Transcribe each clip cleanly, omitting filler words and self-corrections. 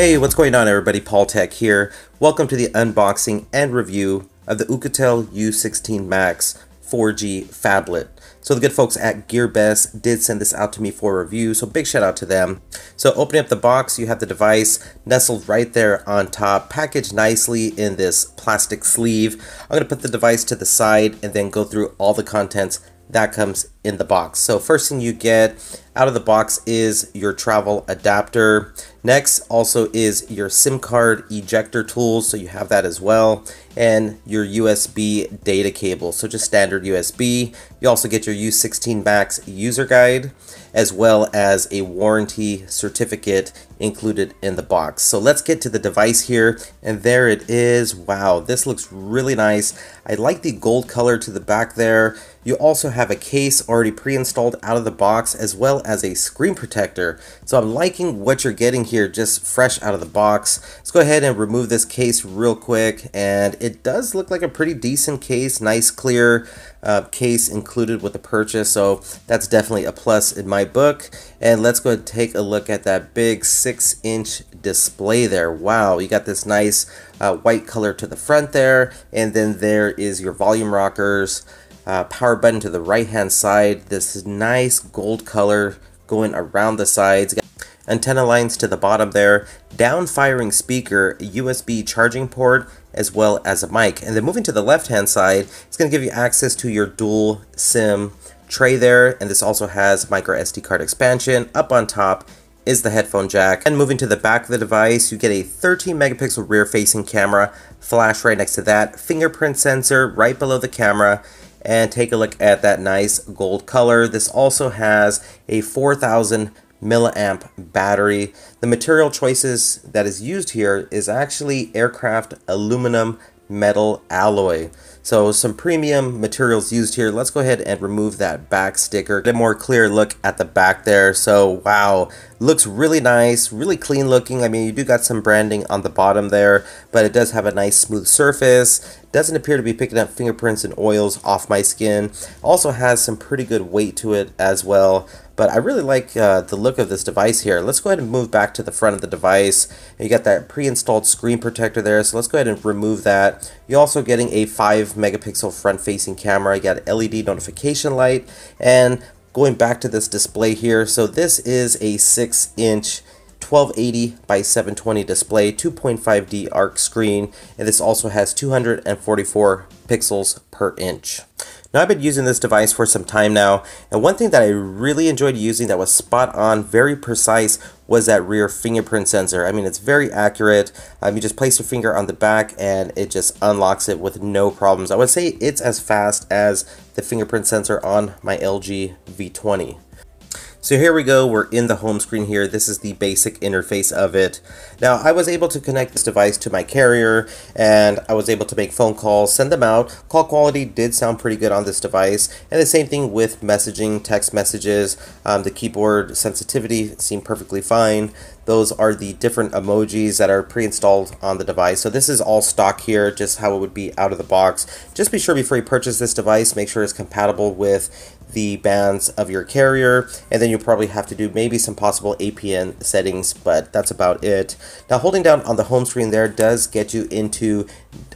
Hey, what's going on everybody? Paul Tech here. Welcome to the unboxing and review of the Oukitel U16 Max 4G Phablet. So the good folks at Geekbench did send this out to me for review, so big shout out to them. So opening up the box, you have the device nestled right there on top, packaged nicely in this plastic sleeve. I'm going to put the device to the side and then go through all the contents that comes in the box. So first thing you get out of the box is your travel adapter. Next also is your SIM card ejector tool, so you have that as well, and your USB data cable, so just standard USB. You also get your U16 Max user guide as well as a warranty certificate included in the box. So let's get to the device here, and there it is. Wow, this looks really nice. I like the gold color to the back there. You also have a case already pre-installed out of the box as well as a screen protector. So I'm liking what you're getting here just fresh out of the box. Let's go ahead and remove this case real quick, and it does look like a pretty decent case. Nice clear case included with the purchase, so that's definitely a plus in my book. And let's go ahead and take a look at that big 6-inch display there. Wow, you got this nice white color to the front there, and then there is your volume rockers, power button to the right hand side, this nice gold color going around the sides, antenna lines to the bottom there, down firing speaker, USB charging port, as well as a mic. And then moving to the left hand side, it's going to give you access to your dual SIM tray there, and this also has micro SD card expansion. Up on top is the headphone jack. And moving to the back of the device, you get a 13 megapixel rear facing camera, flash right next to that, fingerprint sensor right below the camera, and take a look at that nice gold color. This also has a 4,000 milliamp battery. The material choices that is used here is actually aircraft aluminum metal alloy. So some premium materials used here. Let's go ahead and remove that back sticker. Get a more clear look at the back there. So wow, looks really nice, really clean looking. I mean, you do got some branding on the bottom there, but it does have a nice smooth surface. Doesn't appear to be picking up fingerprints and oils off my skin. Also has some pretty good weight to it as well. But I really like the look of this device here. Let's go ahead and move back to the front of the device. You got that pre-installed screen protector there, so let's go ahead and remove that. You're also getting a 5 megapixel front-facing camera. You got LED notification light, and going back to this display here, so this is a 6-inch 1280 by 720 display, 2.5D arc screen, and this also has 244 pixels per inch. Now I've been using this device for some time now, and one thing that I really enjoyed using that was spot on, very precise, was that rear fingerprint sensor. I mean, it's very accurate. You just place your finger on the back and it just unlocks it with no problems. I would say it's as fast as the fingerprint sensor on my LG V20. So here we go, we're in the home screen here. This is the basic interface of it. Now I was able to connect this device to my carrier, and I was able to make phone calls, send them out. Call quality did sound pretty good on this device, and the same thing with messaging, text messages. The keyboard sensitivity seemed perfectly fine. Those are the different emojis that are pre-installed on the device. So this is all stock here, just how it would be out of the box. Just be sure before you purchase this device, make sure it's compatible with the bands of your carrier, and then you'll probably have to do maybe some possible APN settings, but that's about it. Now holding down on the home screen there does get you into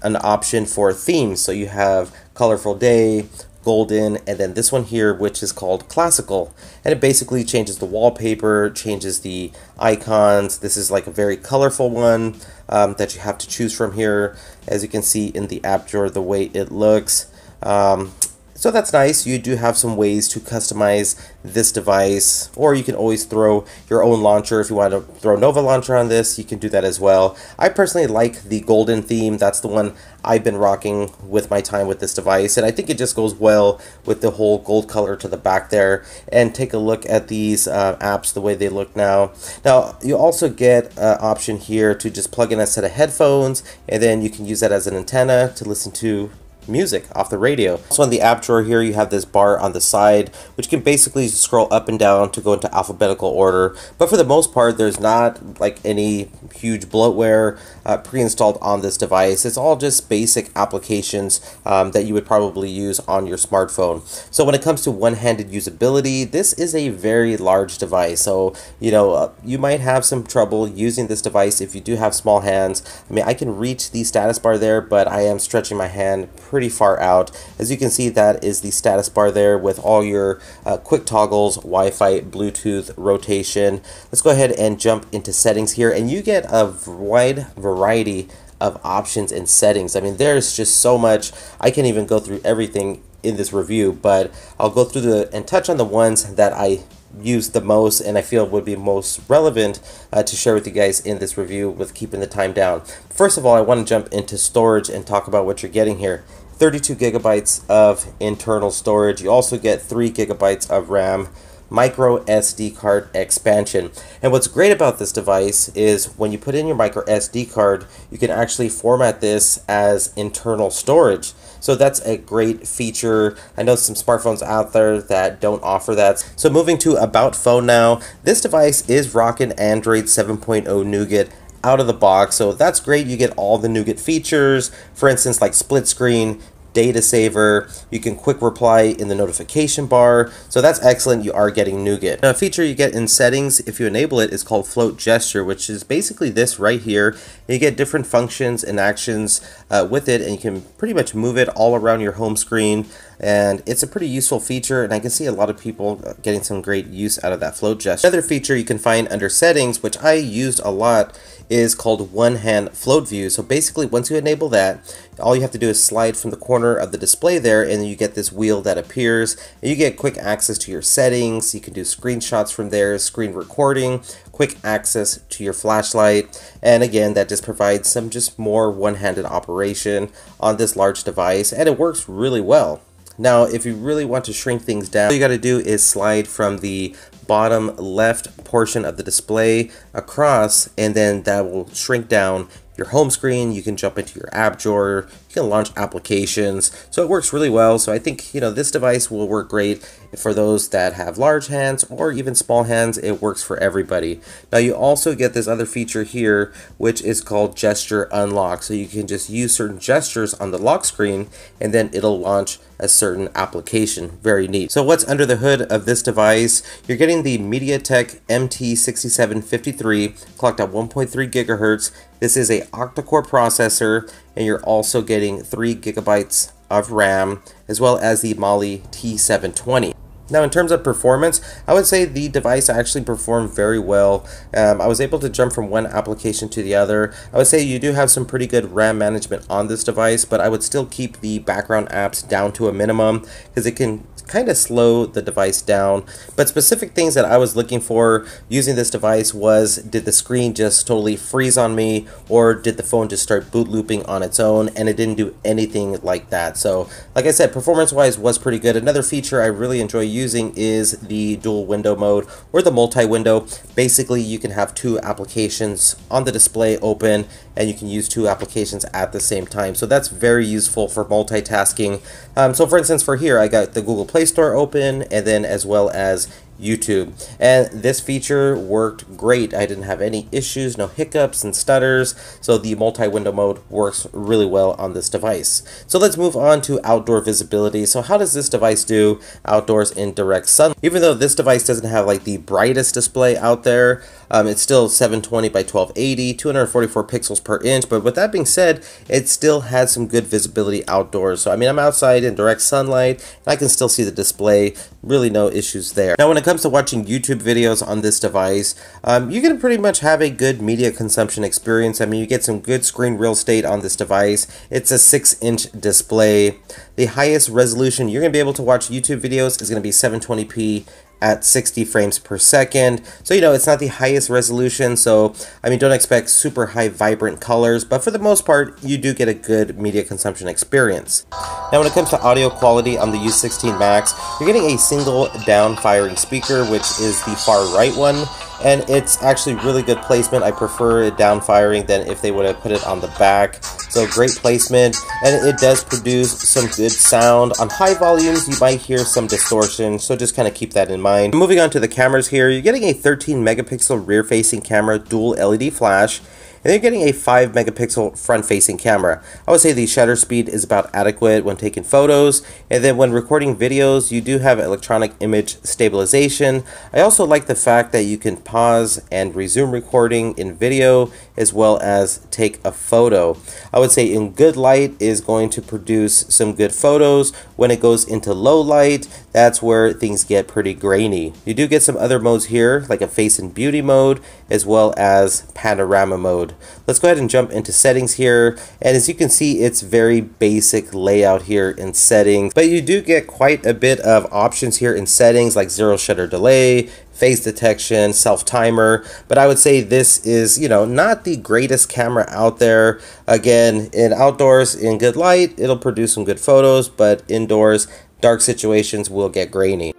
an option for themes. So you have colorful day, golden, and then this one here, which is called classical, and it basically changes the wallpaper, changes the icons. This is like a very colorful one that you have to choose from here, as you can see in the app drawer, the way it looks. So that's nice. You do have some ways to customize this device, or you can always throw your own launcher. If you want to throw Nova Launcher on this, you can do that as well. I personally like the golden theme. That's the one I've been rocking with my time with this device, and I think it just goes well with the whole gold color to the back there. And take a look at these apps, the way they look now. Now you also get an option here to just plug in a set of headphones, and then you can use that as an antenna to listen to music off the radio. Also on the app drawer here, you have this bar on the side, which can basically scroll up and down to go into alphabetical order. But for the most part, there's not like any huge bloatware pre-installed on this device. It's all just basic applications that you would probably use on your smartphone. So when it comes to one-handed usability, this is a very large device. So, you know, you might have some trouble using this device if you do have small hands. I mean, I can reach the status bar there, but I am stretching my hand pretty far out. As you can see, that is the status bar there with all your quick toggles, Wi-Fi, Bluetooth, rotation. Let's go ahead and jump into settings here, and you get a wide variety of options and settings. I mean, there's just so much. I can't even go through everything in this review, but I'll go through and touch on the ones that I use the most and I feel would be most relevant to share with you guys in this review with keeping the time down. First of all, I want to jump into storage and talk about what you're getting here. 32 gigabytes of internal storage. You also get 3 gigabytes of RAM, micro SD card expansion. And what's great about this device is when you put in your micro SD card, you can actually format this as internal storage. So that's a great feature. I know some smartphones out there that don't offer that. So moving to About Phone now, this device is rocking Android 7.0 Nougat out of the box. So that's great. You get all the Nougat features, for instance, like split screen, data saver, you can quick reply in the notification bar, so that's excellent. You are getting Nougat. Now, a feature you get in settings if you enable it is called float gesture, which is basically this right here. You get different functions and actions with it, and you can pretty much move it all around your home screen, and it's a pretty useful feature, and I can see a lot of people getting some great use out of that float gesture. Another feature you can find under settings, which I used a lot, is called one hand float view. So basically, once you enable that, all you have to do is slide from the corner of the display there, and then you get this wheel that appears, and you get quick access to your settings. You can do screenshots from there, screen recording, quick access to your flashlight, and again, that just provides some just more one-handed operation on this large device, and it works really well. Now, if you really want to shrink things down, all you got to do is slide from the bottom left portion of the display across, and then that will shrink down your home screen. You can jump into your app drawer, you can launch applications, so it works really well. So I think, you know, this device will work great for those that have large hands or even small hands. It works for everybody. Now, you also get this other feature here, which is called gesture unlock. So you can just use certain gestures on the lock screen, and then it'll launch a certain application. Very neat. So what's under the hood of this device? You're getting the MediaTek MT6753 clocked at 1.3 gigahertz. This is a octa-core processor, and you're also getting 3 gigabytes of RAM, as well as the Mali T720. Now, in terms of performance, I would say the device actually performed very well. I was able to jump from one application to the other. I would say you do have some pretty good RAM management on this device, but I would still keep the background apps down to a minimum because it can kind of slow the device down. But specific things that I was looking for using this device was, did the screen just totally freeze on me, or did the phone just start boot looping on its own? And it didn't do anything like that. So like I said, performance wise was pretty good. Another feature I really enjoy using is the dual window mode, or the multi-window. Basically, you can have 2 applications on the display open, and you can use 2 applications at the same time. So that's very useful for multitasking. So for instance, for here, I got the Google Play Store open, and then as well as YouTube, and this feature worked great. I didn't have any issues, no hiccups and stutters, so the multi-window mode works really well on this device. So let's move on to outdoor visibility. So how does this device do outdoors in direct sun? Even though this device doesn't have like the brightest display out there, it's still 720 by 1280, 244 pixels per inch, but with that being said, it still has some good visibility outdoors. So I mean, I'm outside in direct sunlight, and I can still see the display, really no issues there. Now, when it comes to watching YouTube videos on this device, you can pretty much have a good media consumption experience. I mean, you get some good screen real estate on this device. It's a 6-inch display. The highest resolution you're going to be able to watch YouTube videos is going to be 720p at 60 frames per second. So, you know, it's not the highest resolution, so I mean, don't expect super high vibrant colors, but for the most part, you do get a good media consumption experience. Now, when it comes to audio quality on the U16 Max, you're getting a single down firing speaker, which is the far right one, and it's actually really good placement. I prefer it down firing than if they would have put it on the back. So great placement, and it does produce some good sound. On high volumes, you might hear some distortion, so just kind of keep that in mind. Moving on to the cameras here, you're getting a 13 megapixel rear-facing camera, dual LED flash, and you're getting a 5 megapixel front-facing camera. I would say the shutter speed is about adequate when taking photos, and then when recording videos, you do have electronic image stabilization. I also like the fact that you can pause and resume recording in video, as well as take a photo. I would say in good light is going to produce some good photos. When it goes into low light, that's where things get pretty grainy. You do get some other modes here, like a face and beauty mode, as well as panorama mode. Let's go ahead and jump into settings here, and as you can see, it's very basic layout here in settings, but you do get quite a bit of options here in settings, like zero shutter delay, phase detection, self-timer. But I would say this is, not the greatest camera out there. Again, in outdoors, in good light, it'll produce some good photos, but indoors, dark situations will get grainy.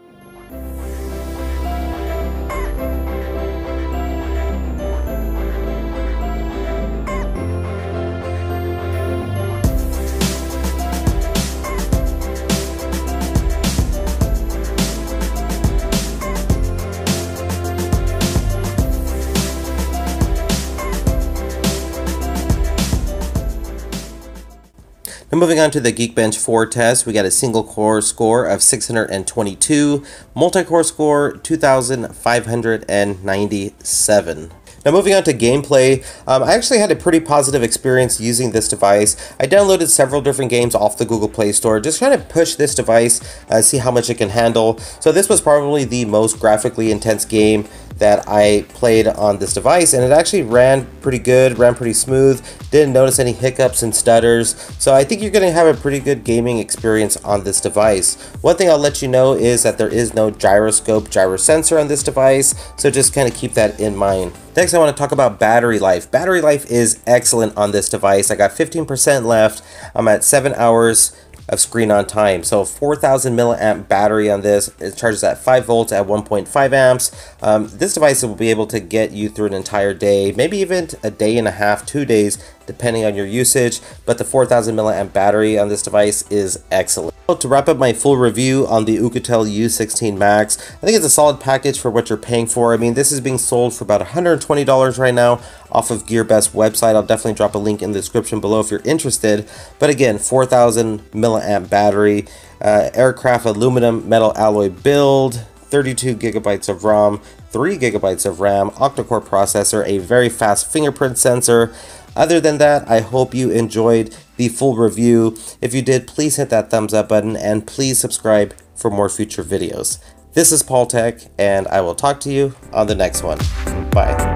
Now moving on to the Geekbench 4 test, we got a single core score of 622, multi-core score 2,597. Now moving on to gameplay, I actually had a pretty positive experience using this device. I downloaded several different games off the Google Play Store, just trying to push this device, see how much it can handle. So this was probably the most graphically intense game that I played on this device, and it actually ran pretty good, ran pretty smooth, didn't notice any hiccups and stutters, so I think you're going to have a pretty good gaming experience on this device. One thing I'll let you know is that there is no gyroscope gyro sensor on this device, so just kind of keep that in mind. Next, I want to talk about battery life. Battery life is excellent on this device. I got 15% left. I'm at 7 hours of screen on time. So 4,000 milliamp battery on this. It charges at 5 volts at 1.5 amps. This device will be able to get you through an entire day, maybe even a day and a half, 2 days, depending on your usage, but the 4,000 milliamp battery on this device is excellent. So to wrap up my full review on the Oukitel U16 Max, I think it's a solid package for what you're paying for. I mean, this is being sold for about $120 right now off of GearBest website. I'll definitely drop a link in the description below if you're interested. But again, 4,000 milliamp battery, aircraft aluminum metal alloy build, 32 gigabytes of ROM, 3 gigabytes of RAM, octa-core processor, a very fast fingerprint sensor. Other than that, I hope you enjoyed the full review. If you did, please hit that thumbs up button and please subscribe for more future videos. This is Paul Tech, and I will talk to you on the next one. Bye.